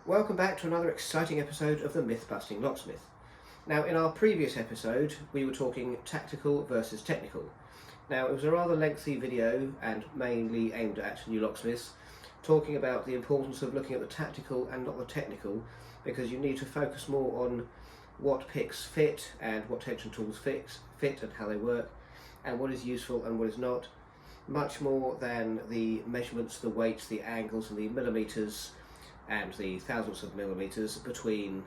Welcome back to another exciting episode of the Myth-Busting Locksmith. Now, in our previous episode, we were talking tactical versus technical. Now, it was a rather lengthy video and mainly aimed at new locksmiths, talking about the importance of looking at the tactical and not the technical, because you need to focus more on what picks fit and what tension tools fit and how they work, and what is useful and what is not, much more than the measurements, the weights, the angles and the millimetres and the thousandths of millimetres between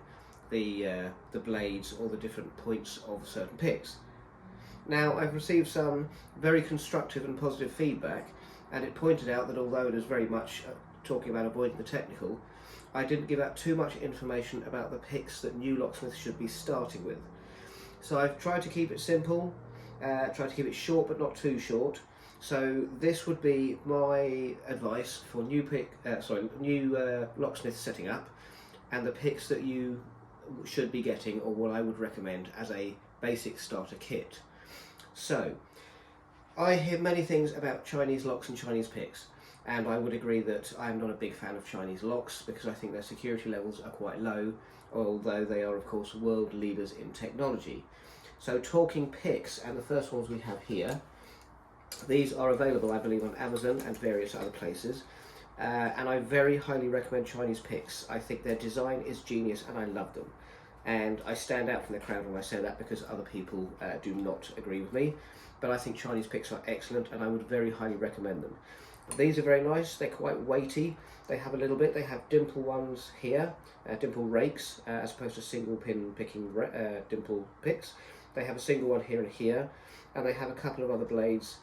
the blades or the different points of certain picks. Now, I've received some very constructive and positive feedback, and it pointed out that although it is very much talking about avoiding the technical, I didn't give out too much information about the picks that new locksmiths should be starting with. So I've tried to keep it simple, tried to keep it short but not too short. So this would be my advice for new locksmiths setting up, and the picks that you should be getting, or what I would recommend as a basic starter kit. So I hear many things about Chinese locks and Chinese picks, and I would agree that I'm not a big fan of Chinese locks because I think their security levels are quite low, although they are of course world leaders in technology. So talking picks, and the first ones we have here, these are available I believe on Amazon and various other places, and I very highly recommend Chinese picks. I think their design is genius and I love them, and I stand out from the crowd when I say that because other people do not agree with me, but I think Chinese picks are excellent and I would very highly recommend them. These are very nice, they're quite weighty, they have dimple ones here, dimple rakes, as opposed to single pin picking dimple picks. They have a single one here and here, and they have a couple of other blades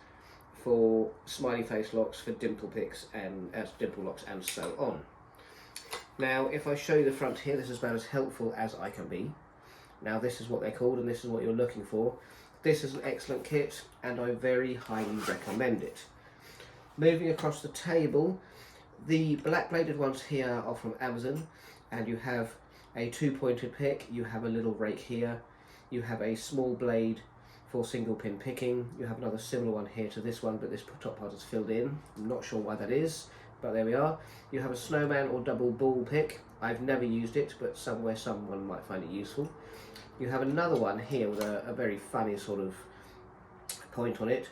for smiley face locks, for dimple picks and dimple locks and so on. Now if I show you the front here, this is about as helpful as I can be. Now this is what they're called and this is what you're looking for. This is an excellent kit and I very highly recommend it. Moving across the table, the black bladed ones here are from Amazon, and you have a two-pointed pick, you have a little rake here, you have a small blade for single pin picking, you have another similar one here to this one, but this top part is filled in. I'm not sure why that is, but there we are. You have a snowman or double ball pick. I've never used it, but somewhere someone might find it useful. You have another one here with a very funny sort of point on it.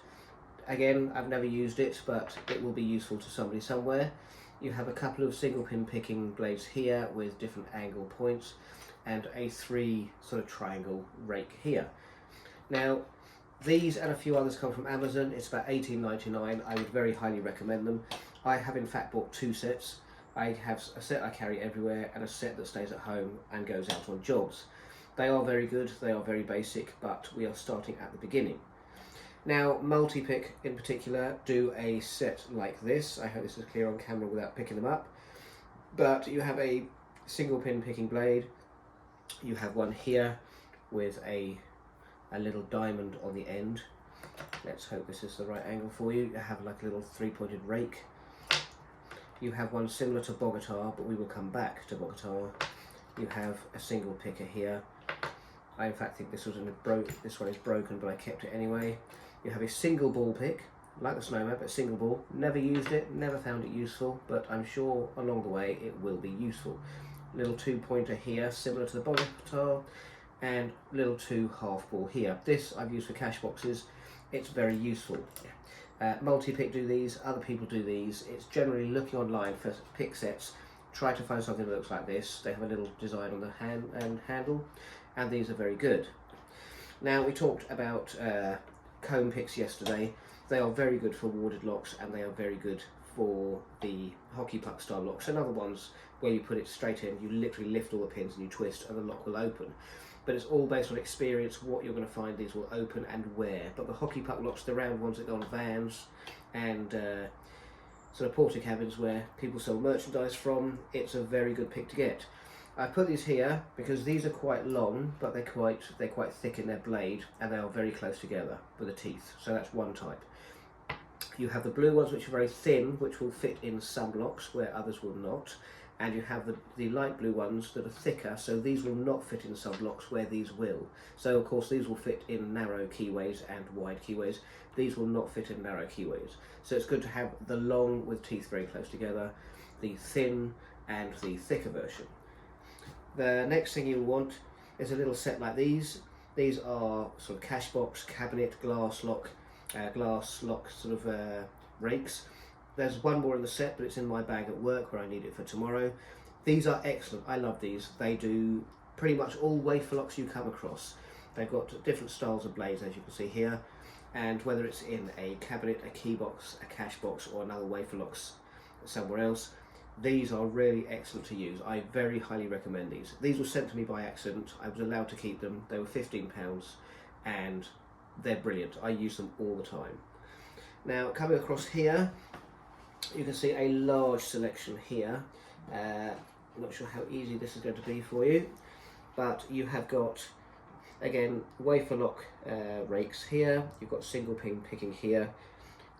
Again, I've never used it, but it will be useful to somebody somewhere. You have a couple of single pin picking blades here with different angle points, and a 3 sort of triangle rake here. Now, these and a few others come from Amazon. It's about $18.99. I would very highly recommend them. I have in fact bought 2 sets. I have a set I carry everywhere and a set that stays at home and goes out on jobs. They are very good, they are very basic, but we are starting at the beginning. Now, multi-pick in particular do a set like this. I hope this is clear on camera without picking them up. But you have a single pin picking blade. You have one here with a little diamond on the end. Let's hope this is the right angle for you. You have like a little 3-pointed rake. You have one similar to Bogota, but we will come back to Bogota. You have a single picker here. I in fact think this one is broken, but I kept it anyway. You have a single ball pick, like the snowman, but single ball. Never used it, never found it useful, but I'm sure along the way it will be useful. Little 2-pointer here, similar to the Bogota, and little 2 half ball here. This I've used for cash boxes. It's very useful. Multi-pick do these, other people do these. It's generally looking online for pick sets. Try to find something that looks like this. They have a little design on the handle, and these are very good. Now, we talked about comb picks yesterday. They are very good for warded locks, and they are very good for the hockey puck style locks and other ones where you put it straight in, you literally lift all the pins and you twist and the lock will open. But it's all based on experience, what you're going to find these will open and where. But the hockey puck locks, the round ones that go on vans and sort of porter cabins where people sell merchandise from, it's a very good pick to get. I put these here because these are quite long, but they're quite thick in their blade, and they are very close together with the teeth. So that's one type. You have the blue ones, which are very thin, which will fit in some locks where others will not. And you have the light blue ones that are thicker, so these will not fit in some locks where these will. So of course these will fit in narrow keyways and wide keyways. These will not fit in narrow keyways. So it's good to have the long with teeth very close together, the thin and the thicker version. The next thing you'll want is a little set like these. These are sort of cash box, cabinet, glass lock sort of rakes. There's one more in the set, but it's in my bag at work where I need it for tomorrow. These are excellent. I love these. They do pretty much all wafer locks you come across. They've got different styles of blades, as you can see here, and whether it's in a cabinet, a key box, a cash box, or another wafer locks somewhere else, these are really excellent to use. I very highly recommend these. These were sent to me by accident. I was allowed to keep them. They were £15 and they're brilliant. I use them all the time. Now, coming across here, you can see a large selection here. I'm not sure how easy this is going to be for you, but you have got, again, wafer lock rakes here. You've got single pin picking here.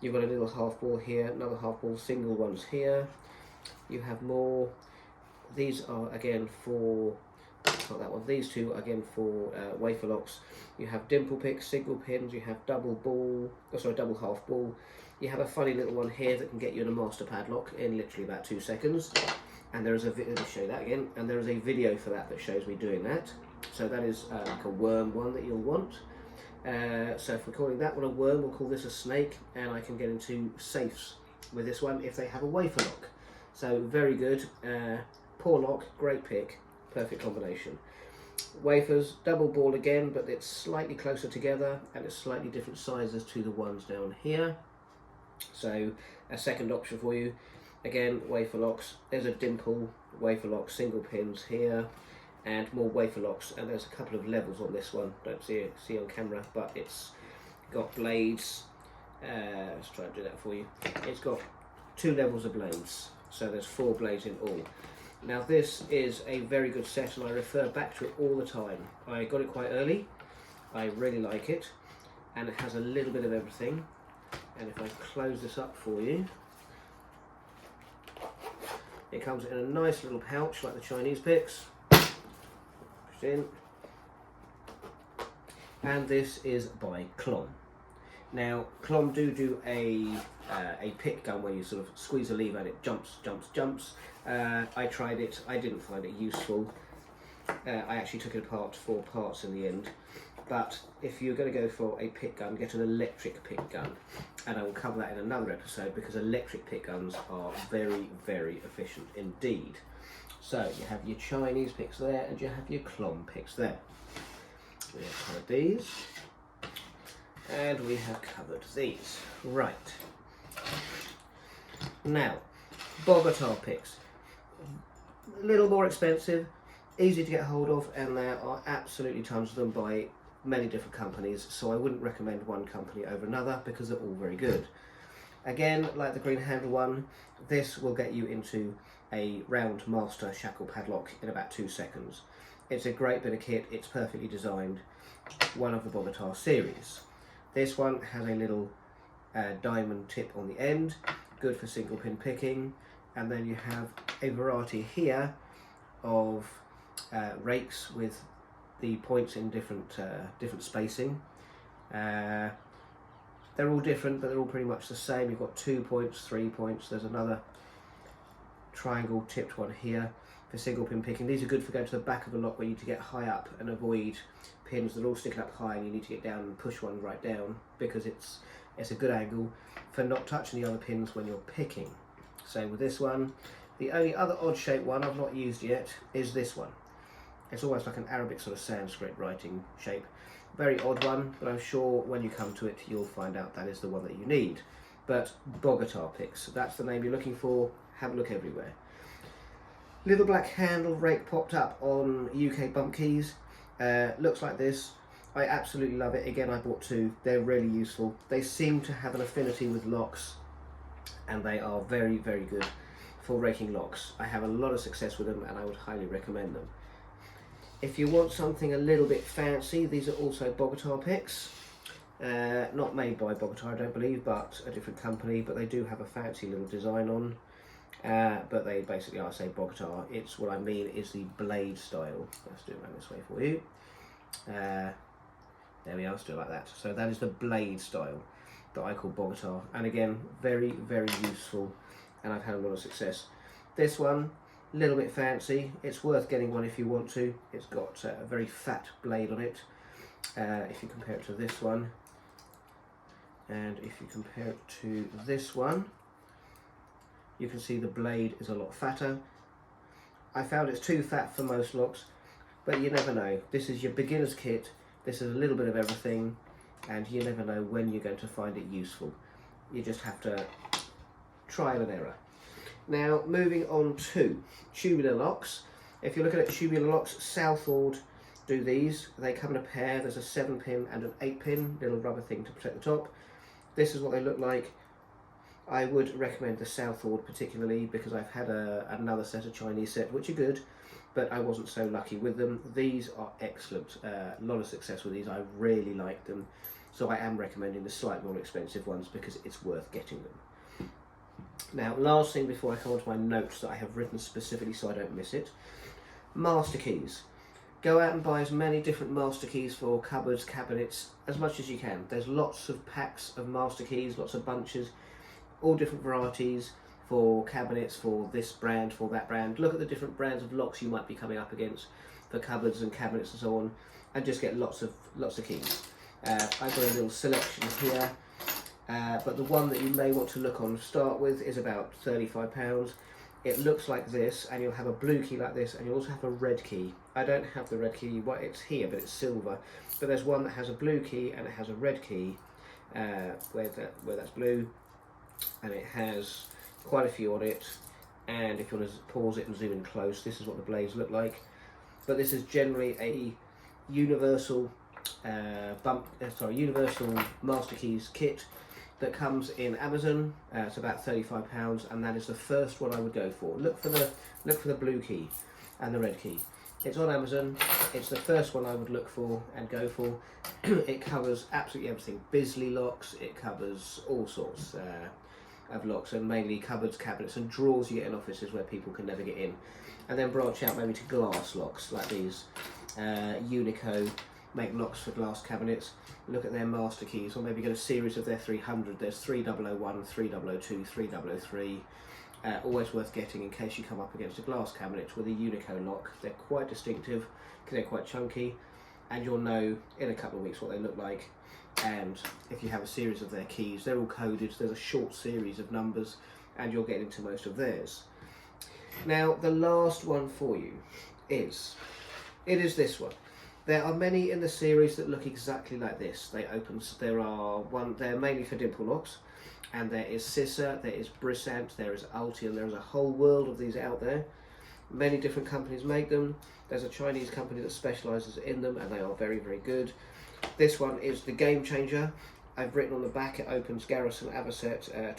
You've got a little half ball here, another half ball, single ones here. You have more. These are again for, not that one, these two are again for wafer locks. You have dimple picks, single pins, you have double half ball. You have a funny little one here that can get you in a master padlock in literally about 2 seconds. And there is a let me show you that again. And there is a video for that shows me doing that. So that is like a worm one that you'll want. So if we're calling that one a worm, we'll call this a snake, and I can get into safes with this one if they have a wafer lock. So very good. Poor lock, great pick, perfect combination. Wafers, double ball again, but it's slightly closer together and it's slightly different sizes to the ones down here. So a second option for you. Again, wafer locks. There's a dimple wafer lock, single pins here, and more wafer locks. And there's a couple of levels on this one. Don't see on camera, but it's got blades. Let's try and do that for you. It's got 2 levels of blades, so there's 4 blades in all. Now this is a very good set, and I refer back to it all the time. I got it quite early. I really like it, and it has a little bit of everything. And if I close this up for you, it comes in a nice little pouch like the Chinese pics. Push it in. And this is by Klon. Now, Klon do a pick gun where you sort of squeeze a lever and it jumps. I tried it, I didn't find it useful. I actually took it apart for parts in the end. But if you're going to go for a pick gun, get an electric pick gun. And I will cover that in another episode because electric pick guns are very, very efficient indeed. So you have your Chinese picks there and you have your Klon picks there. We have covered these. And we have covered these. Right. Now, Bogota picks. A little more expensive, easy to get hold of, and there are absolutely tons of them by many different companies, so I wouldn't recommend one company over another because they're all very good. Again, like the green handle one, this will get you into a round master shackle padlock in about 2 seconds. It's a great bit of kit, it's perfectly designed, one of the Bogota series. This one has a little diamond tip on the end, good for single pin picking, and then you have a variety here of rakes with the points in different spacing. They're all different, but they're all pretty much the same. You've got 2 points, 3 points. There's another triangle tipped one here for single pin picking. These are good for going to the back of a lock where you need to get high up and avoid pins that are all sticking up high, and you need to get down and push one right down because it's a good angle for not touching the other pins when you're picking. Same with this one. The only other odd shaped one I've not used yet is this one. It's almost like an Arabic sort of Sanskrit writing shape. Very odd one, but I'm sure when you come to it you'll find out that is the one that you need. But Bogota picks, that's the name you're looking for. Have a look everywhere. Little black handle rake popped up on UK bump keys. Looks like this. I absolutely love it. Again, I bought 2. They're really useful. They seem to have an affinity with locks, and they are very, very good for raking locks. I have a lot of success with them, and I would highly recommend them. If you want something a little bit fancy, these are also Bogota picks. Not made by Bogota, I don't believe, but a different company, but they do have a fancy little design on. But they basically are, say, Bogota. It's what I mean is the blade style. Let's do it around this way for you. There we are, let's do it like that. So that is the blade style that I call Bogota. And again, very, very useful, and I've had a lot of success. This one, a little bit fancy. It's worth getting one if you want to. It's got a very fat blade on it. If you compare it to this one, and if you compare it to this one, you can see the blade is a lot fatter. I found it's too fat for most locks, but you never know. This is your beginner's kit. This is a little bit of everything, and you never know when you're going to find it useful. You just have to trial and error. Now, moving on to tubular locks. If you're looking at tubular locks, Southwold do these. They come in a pair. There's a 7-pin and an 8-pin little rubber thing to protect the top. This is what they look like. I would recommend the Southwold particularly because I've had another set of Chinese set which are good, but I wasn't so lucky with them. These are excellent. A lot of success with these. I really like them, so I am recommending the slightly more expensive ones because it's worth getting them. Now, last thing before I come on to my notes that I have written specifically so I don't miss it. Master keys. Go out and buy as many different master keys for cupboards, cabinets, as much as you can. There's lots of packs of master keys, lots of bunches, all different varieties for cabinets, for this brand, for that brand. Look at the different brands of locks you might be coming up against for cupboards and cabinets and so on, and just get lots of keys. I've got a little selection here, but the one that you may want to look on to start with is about £35. It looks like this, and you'll have a blue key like this, and you'll also have a red key. I don't have the red key, well, it's here, but it's silver. But there's one that has a blue key and it has a red key, where that's blue, and it has quite a few on it. And if you want to pause it and zoom in close, this is what the blades look like. But this is generally a universal universal master keys kit that comes in Amazon. It's about £35, and that is the first one I would go for. Look for the blue key and the red key. It's on Amazon. It's the first one I would look for and go for. It covers absolutely everything. Bisley locks. It covers all sorts of locks, and mainly cupboards, cabinets, and drawers you get in offices where people can never get in. And then branch out maybe to glass locks like these. Unico make locks for glass cabinets. Look at their master keys, or maybe get a series of their 300. There's 3001, 3002, 3003. Always worth getting in case you come up against a glass cabinet with a Unico lock. They're quite distinctive because they're quite chunky, and you'll know in a couple of weeks what they look like. And if you have a series of their keys, they're all coded. There's a short series of numbers, and you'll get into most of theirs. Now, the last one for you is this one. There are many in the series that look exactly like this. They're mainly for dimple locks, and there is Scissor, there is Brissant, there is Altian. There is a whole world of these out there. Many different companies make them. There's a Chinese company that specialises in them, and they are very, very good. This one is the game changer. I've written on the back, it opens Garrison, Avocet,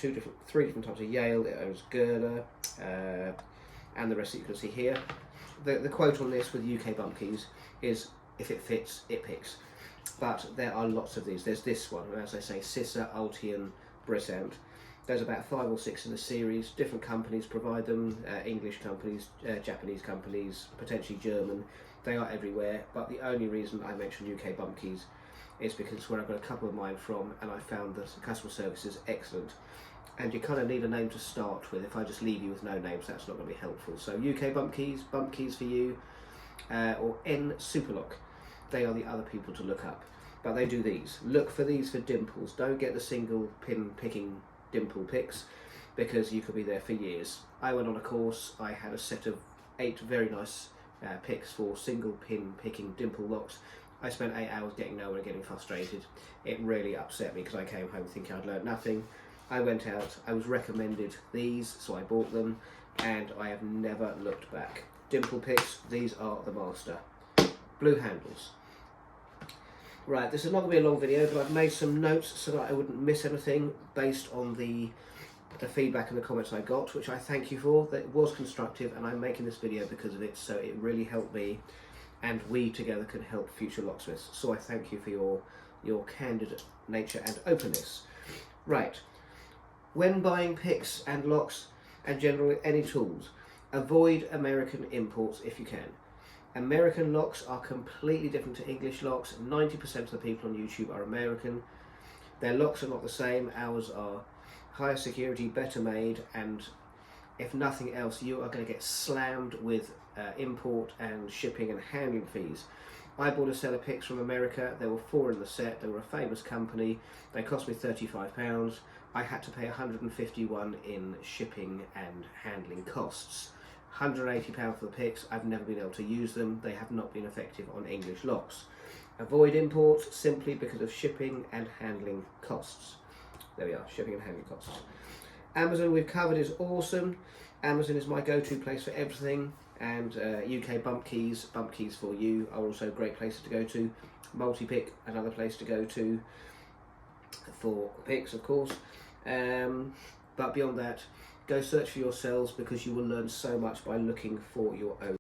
three different types of Yale. It owns Gerler, and the rest that you can see here. The quote on this with UK bump keys is, if it fits, it picks. But there are lots of these. There's this one, and as I say, Scissor, Altian, Brissant. There's about 5 or 6 in the series. Different companies provide them. English companies, Japanese companies, potentially German. They are everywhere. But the only reason I mention UK bump keys is because it's where I got a couple of mine from, and I found that customer service is excellent. And you kind of need a name to start with. If I just leave you with no names, that's not going to be helpful. So UK bump keys for you, or N Superlock. They are the other people to look up. But they do these. Look for these for dimples. Don't get the single pin picking dimple picks, because you could be there for years. I went on a course. I had a set of 8 very nice picks for single pin picking dimple locks. I spent 8 hours getting nowhere, getting frustrated. It really upset me because I came home thinking I'd learned nothing. I went out, I was recommended these, so I bought them, and I have never looked back. Dimple picks, these are the master. Blue handles. Right, this is not going to be a long video, but I've made some notes so that I wouldn't miss anything based on the feedback and the comments I got, which I thank you for. That was constructive, and I'm making this video because of it, so it really helped me, and we together can help future locksmiths. So I thank you for your candid nature and openness. Right, when buying picks and locks and generally any tools, avoid American imports if you can. American locks are completely different to English locks. 90% of the people on YouTube are American. Their locks are not the same. Ours are higher security, better made, and if nothing else, you are going to get slammed with import and shipping and handling fees. I bought a set of pics from America. There were 4 in the set. They were a famous company. They cost me £35. I had to pay £151 in shipping and handling costs. £180 for the pics. I've never been able to use them. They have not been effective on English locks. Avoid imports simply because of shipping and handling costs. There we are, shipping and handling costs. Amazon, we've covered, is awesome. Amazon is my go-to place for everything, and UK bump keys for you are also great places to go to. Multi-pick, another place to go to for pics, of course. But beyond that, go search for yourselves, because you will learn so much by looking for your own.